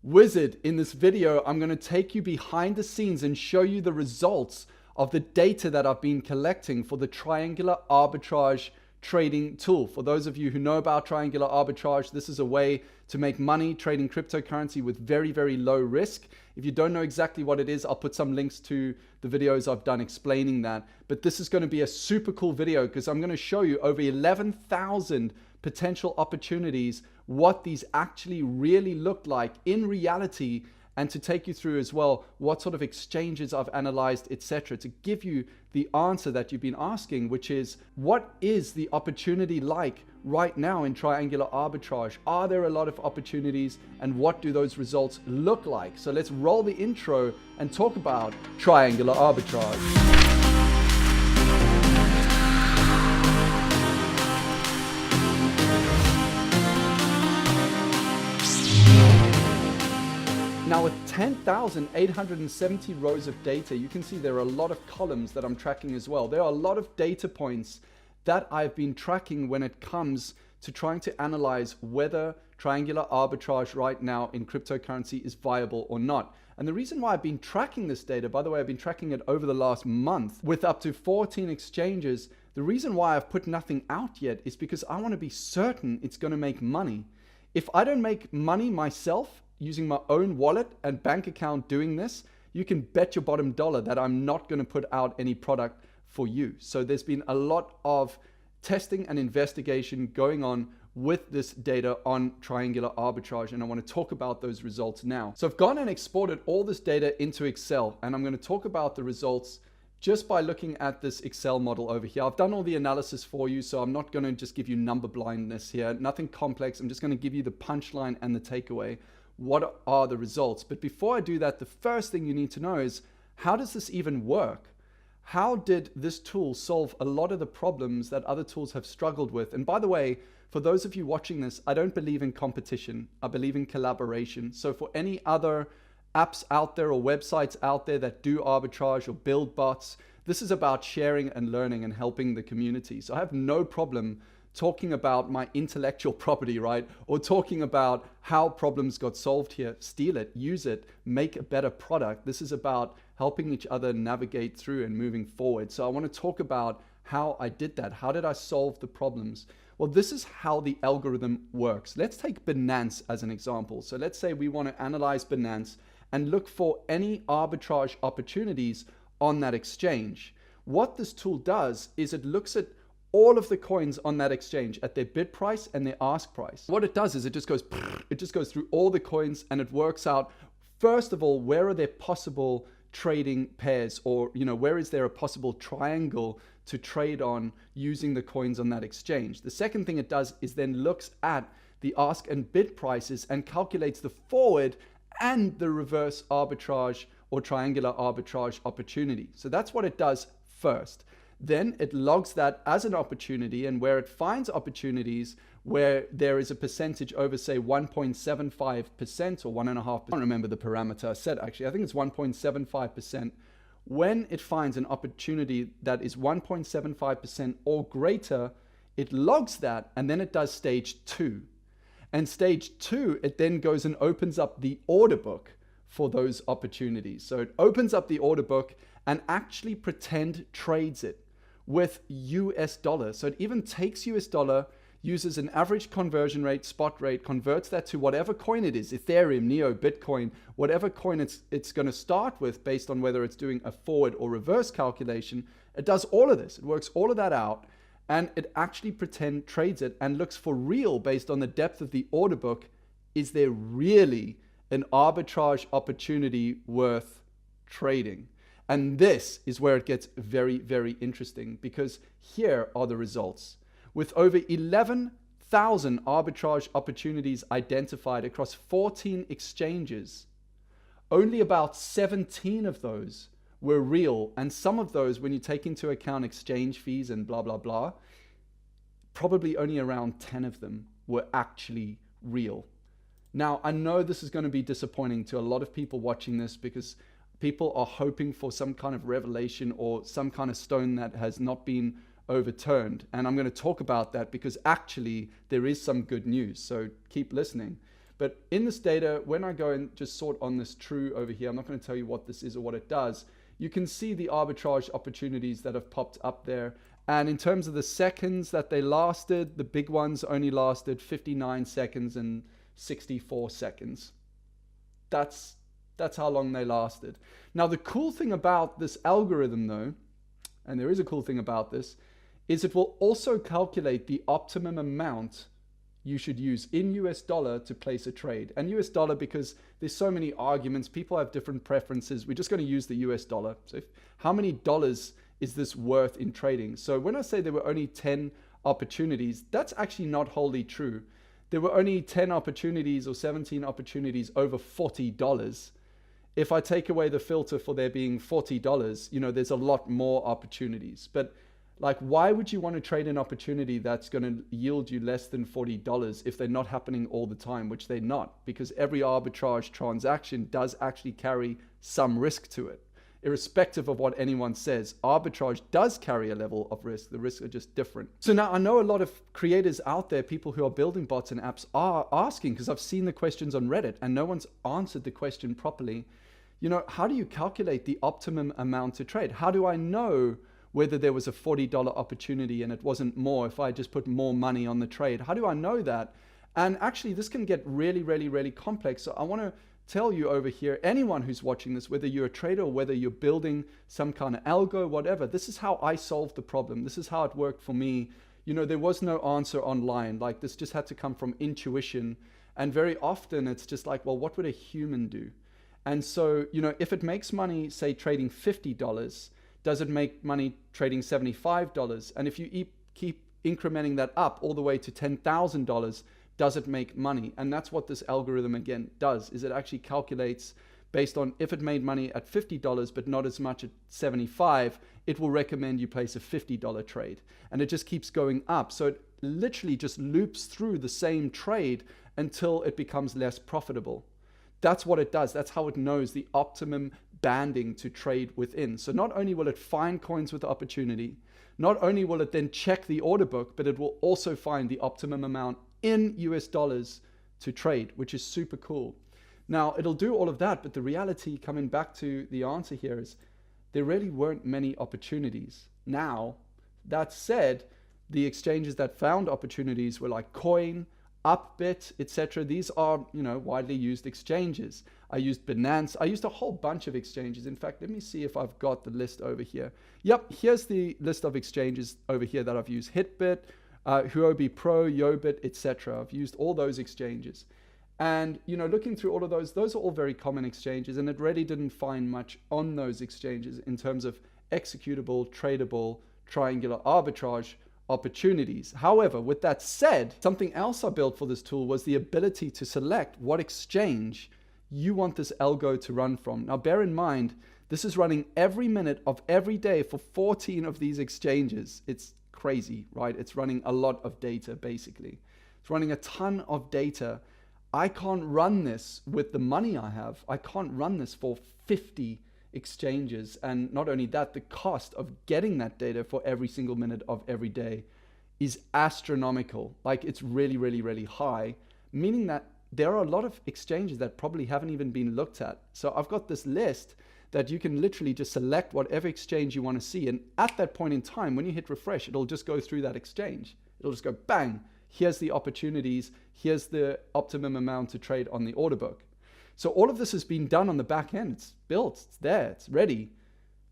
Wizard, in this video, I'm going to take you behind the scenes and show you the results of the data that I've been collecting for the triangular arbitrage trading tool. For those of you who know about triangular arbitrage, this is a way to make money trading cryptocurrency with very, very low risk. If you don't know exactly what it is, I'll put some links to the videos I've done explaining that. But this is going to be a super cool video because I'm going to show you over 11,000 potential opportunities, what these actually really look like in reality, and to take you through as well what sort of exchanges I've analyzed, etc., to give you the answer that you've been asking, which is, what is the opportunity like right now in triangular arbitrage? Are there a lot of opportunities, and what do those results look like? So let's roll the intro and talk about triangular arbitrage. Now with 10,870 rows of data, you can see there are a lot of columns that I'm tracking as well. There are a lot of data points that I've been tracking when it comes to trying to analyze whether triangular arbitrage right now in cryptocurrency is viable or not. And the reason why I've been tracking this data, by the way, I've been tracking it over the last month with up to 14 exchanges. The reason why I've put nothing out yet is because I want to be certain it's going to make money. If I don't make money myself, using my own wallet and bank account doing this, you can bet your bottom dollar that I'm not going to put out any product for you. So there's been a lot of testing and investigation going on with this data on triangular arbitrage, and I want to talk about those results now. So I've gone and exported all this data into Excel, and I'm going to talk about the results just by looking at this Excel model over here. I've done all the analysis for you, so I'm not going to just give you number blindness here, nothing complex. I'm just going to give you the punchline and the takeaway. What are the results? But before I do that, the first thing you need to know is, how does this even work? How did this tool solve a lot of the problems that other tools have struggled with? And by the way, for those of you watching this, I don't believe in competition. I believe in collaboration. So for any other apps out there or websites out there that do arbitrage or build bots, this is about sharing and learning and helping the community. So I have no problem talking about my intellectual property, right? Or talking about how problems got solved here. Steal it, use it, make a better product. This is about helping each other navigate through and moving forward. So I want to talk about how I did that. How did I solve the problems? Well, this is how the algorithm works. Let's take Binance as an example. So let's say we want to analyze Binance and look for any arbitrage opportunities on that exchange. What this tool does is it looks at all of the coins on that exchange at their bid price and their ask price. What it does is it just goes through all the coins, and it works out, first of all, where are there possible trading pairs, or where is there a possible triangle to trade on using the coins on that exchange. The second thing it does is then looks at the ask and bid prices and calculates the forward and the reverse arbitrage or triangular arbitrage opportunity. So that's what it does first. Then it logs that as an opportunity, and where it finds opportunities where there is a percentage over, say, 1.75% or 1.5%. I don't remember the parameter I said, actually. I think it's 1.75%. When it finds an opportunity that is 1.75% or greater, it logs that, and then it does stage 2. And stage 2, it then goes and opens up the order book for those opportunities. So it opens up the order book and actually pretend trades it with US dollars. So it even takes US dollar, uses an average conversion rate, spot rate, converts that to whatever coin it is, Ethereum, Neo, Bitcoin, whatever coin it's going to start with based on whether it's doing a forward or reverse calculation. It does all of this. It works all of that out, and it actually pretend trades it and looks for real based on the depth of the order book. Is there really an arbitrage opportunity worth trading? And this is where it gets very, very interesting, because here are the results. With over 11,000 arbitrage opportunities identified across 14 exchanges, only about 17 of those were real. And some of those, when you take into account exchange fees and blah, blah, blah, probably only around 10 of them were actually real. Now, I know this is going to be disappointing to a lot of people watching this, because people are hoping for some kind of revelation or some kind of stone that has not been overturned. And I'm going to talk about that because actually there is some good news. So keep listening. But in this data, when I go and just sort on this true over here, I'm not going to tell you what this is or what it does. You can see the arbitrage opportunities that have popped up there. And in terms of the seconds that they lasted, the big ones only lasted 59 seconds and 64 seconds. That's how long they lasted. Now, the cool thing about this algorithm though, and there is a cool thing about this, is it will also calculate the optimum amount you should use in US dollar to place a trade. And US dollar, because there's so many arguments, people have different preferences. We're just going to use the US dollar. So how many dollars is this worth in trading? So when I say there were only 10 opportunities, that's actually not wholly true. There were only 10 opportunities or 17 opportunities over $40. If I take away the filter for there being $40, you know, there's a lot more opportunities. But like, why would you want to trade an opportunity that's going to yield you less than $40 if they're not happening all the time, which they're not, because every arbitrage transaction does actually carry some risk to it. Irrespective of what anyone says, arbitrage does carry a level of risk. The risks are just different. So now I know a lot of creators out there, people who are building bots and apps, are asking, because I've seen the questions on Reddit and no one's answered the question properly. You know, how do you calculate the optimum amount to trade? How do I know whether there was a $40 opportunity and it wasn't more if I just put more money on the trade? How do I know that? And actually, this can get really, really, really complex. So I want to tell you over here, anyone who's watching this, whether you're a trader or whether you're building some kind of algo, whatever, this is how I solved the problem. This is how it worked for me. You know, there was no answer online. Like, this just had to come from intuition. And very often it's just like, well, what would a human do? And so, you know, if it makes money, say, trading $50, does it make money trading $75? And if you keep incrementing that up all the way to $10,000, does it make money? And that's what this algorithm again does, is it actually calculates based on if it made money at $50 but not as much at 75, it will recommend you place a $50 trade. And it just keeps going up. So it literally just loops through the same trade until it becomes less profitable. That's what it does. That's how it knows the optimum banding to trade within. So not only will it find coins with opportunity, not only will it then check the order book, but it will also find the optimum amount in US dollars to trade, which is super cool. Now, it'll do all of that, but the reality, coming back to the answer here, is there really weren't many opportunities. Now, that said, the exchanges that found opportunities were like Coin, Upbit, etc. These are, you know, widely used exchanges. I used Binance. I used a whole bunch of exchanges. In fact, let me see if I've got the list over here. Yep, here's the list of exchanges over here that I've used. Hitbit, Huobi Pro, Yobit, etc. I've used all those exchanges. And, you know, looking through all of those are all very common exchanges, and it really didn't find much on those exchanges in terms of executable, tradable, triangular arbitrage opportunities. However, with that said, something else I built for this tool was the ability to select what exchange you want this algo to run from. Now, bear in mind, this is running every minute of every day for 14 of these exchanges. It's crazy, right? It's running a lot of data, basically. It's running a ton of data. I can't run this with the money I have. I can't run this for 50 exchanges. And not only that, the cost of getting that data for every single minute of every day is astronomical. Like, it's really, really, really high, meaning that there are a lot of exchanges that probably haven't even been looked at. So I've got this list that you can literally just select whatever exchange you want to see. And at that point in time, when you hit refresh, it'll just go through that exchange. It'll just go bang. Here's the opportunities. Here's the optimum amount to trade on the order book. So all of this has been done on the back end. It's built, it's there, it's ready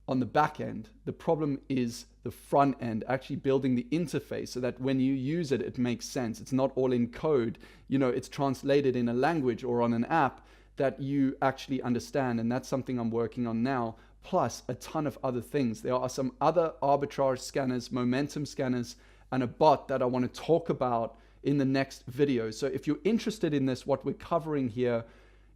on the back end. The problem is the front end, actually building the interface so that when you use it, it makes sense. It's not all in code. You know, it's translated in a language or on an app that you actually understand. And that's something I'm working on now, plus a ton of other things. There are some other arbitrage scanners, momentum scanners, and a bot that I want to talk about in the next video. So if you're interested in this, what we're covering here,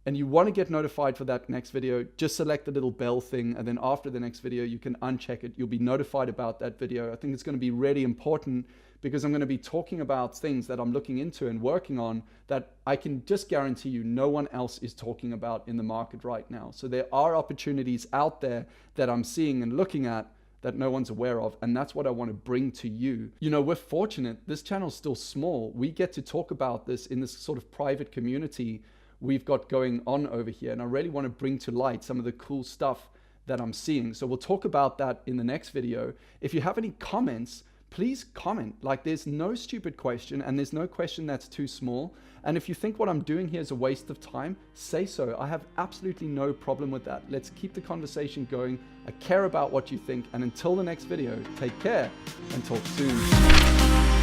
and you want to get notified for that next video, just select the little bell thing, and then after the next video, you can uncheck it. You'll be notified about that video. I think it's going to be really important because I'm going to be talking about things that I'm looking into and working on that I can just guarantee you no one else is talking about in the market right now. So there are opportunities out there that I'm seeing and looking at that no one's aware of, and that's what I want to bring to you. You know, we're fortunate. This channel's still small. We get to talk about this in this sort of private community we've got going on over here, and I really want to bring to light some of the cool stuff that I'm seeing. So we'll talk about that in the next video. If you have any comments, please comment. Like, there's no stupid question, and there's no question that's too small. And if you think what I'm doing here is a waste of time, say so. I have absolutely no problem with that. Let's keep the conversation going. I care about what you think. And until the next video, take care and talk soon.